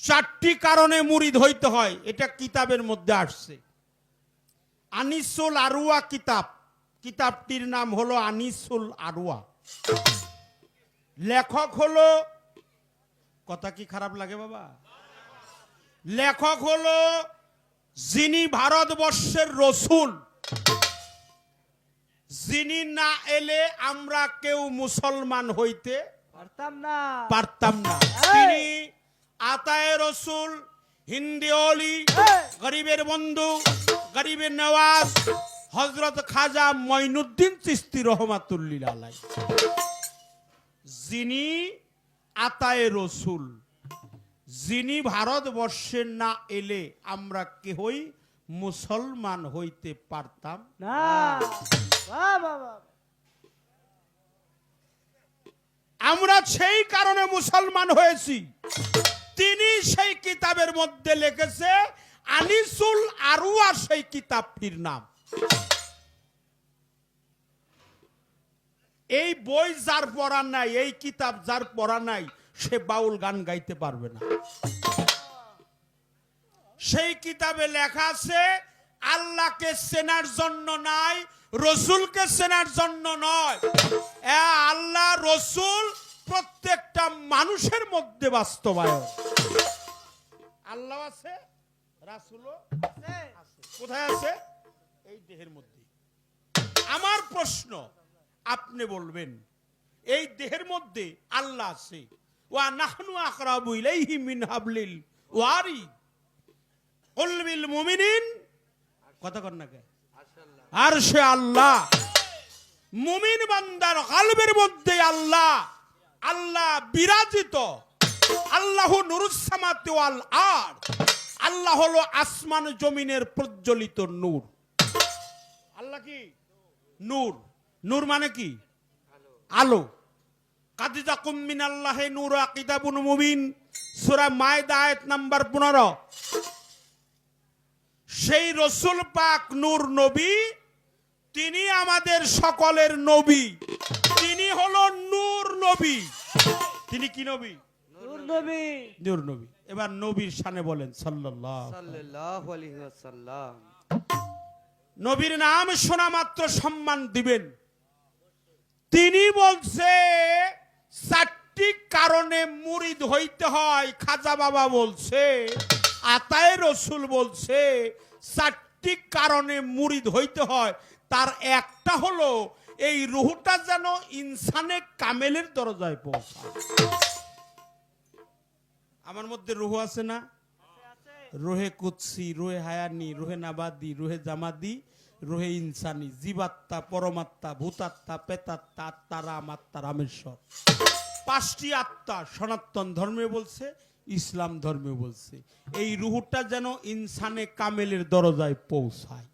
চারটি কারণে মুরিদ হইতে হয়, এটা কিতাবের মধ্যে আসছে। আনিসুল আরওয়া কিতাব, কিতাবটির নাম হলো আনিসুল আরওয়া। লেখক হলো, কথা কি খারাপ লাগে বাবা? লেখক হলো যিনি ভারতবর্ষের রসুল, যিনি না এলে আমরা কেউ মুসলমান হইতে পারতাম না। তিনি আতায়ে রসুল, হিন্দি অলি, গরিবের বন্ধু, গরিবের নওয়াজ হযরত খাজা মঈনুদ্দিন চিশতি রহমাতুল্লাহ আলাইহি, যিনি আতায়ে রসুল, যিনি ভারতবর্ষের না এলে আমরা কেহই মুসলমান হইতে পারতাম না। আমরা সেই কারণে মুসলমান হয়েছি। তিনি সেই কিতাবের মধ্যে লিখেছে আনিসুল আরওয়া, সেই কিতাবটির নাম। এই বই যার পড়া নাই, এই কিতাব যার পড়া নাই, সে বাউল গান গাইতে পারবে না। সেই কিতাবে লেখা আছে আল্লাহকে চেনার জন্য নাই, রসুলকে চেনার জন্য নয়। আল্লাহ রসুল প্রত্যেকটা মানুষের মধ্যে বাস্তবায়ন। আল্লাহ আছে, রাসূলও আছে। কোথায় আছে? এই দেহের মধ্যে। আমার প্রশ্ন, আপনি বলবেন এই দেহের মধ্যে আল্লাহ আছে। ওয়া নাহনু আকরাবু ইলাইহি মিন হাবলিল ওয়ারিদ কুল বিল মুমিনিন, কথা কর না কে? আরশে আল্লাহ, মুমিন বান্দার কলবের মধ্যে আল্লাহ, আল্লাহ বিরাজিত। আল্লাহু নূরুস সামাওয়াতি ওয়াল আরদ, আল্লাহ হলো আসমান জমিনের প্রজ্বলিত নূর। আল্লাহ কি নূর? নূর মানে কি? আলো। কাদিজাকুম মিনাল্লাহি নূরুন কিতাবুন মুবিন, সূরা মায়দা আয়াত নাম্বার 15। সেই রসুল পাক নূর নবী, তিনি আমাদের সকলের নবী। তিনি হলো নূর নবী। তিনি কি নবী? নূর নবী। নূর নবী। এবার নবীর শানে বলেন সাল্লাল্লাহু আলাইহি ওয়াসাল্লাম। নবীর নাম শোনা মাত্র সম্মান দিবেন। তিনি বলছে চারটি কারণে মুরিদ হইতে হয়। খাজা বাবা বলছে, আতায়ে রসুল বলছে চারটি কারণে মুরিদ হইতে হয়। তার একটা হলো এই রুহটা যেন ইনসানে কামেলের দরজায় পৌঁছায়। আমার মধ্যে রুহ আছে না? রুহে কুদসি, রুহে হায়ানি, রুহে নাবাদি, রুহে জামাদি, রুহে ইনসানি, জীবাত্মা, পরমাত্মা, ভূতাত্মা, প্রেতাত্মা, আত্মা রাম, আত্মা রামেশ্বর। পাঁচটি আত্মা সনাতন ধর্মে বলছে, ইসলাম ধর্মে বলছে। এই রুহটা যেন ইনসানে কামেলের দরজায় পৌঁছায়।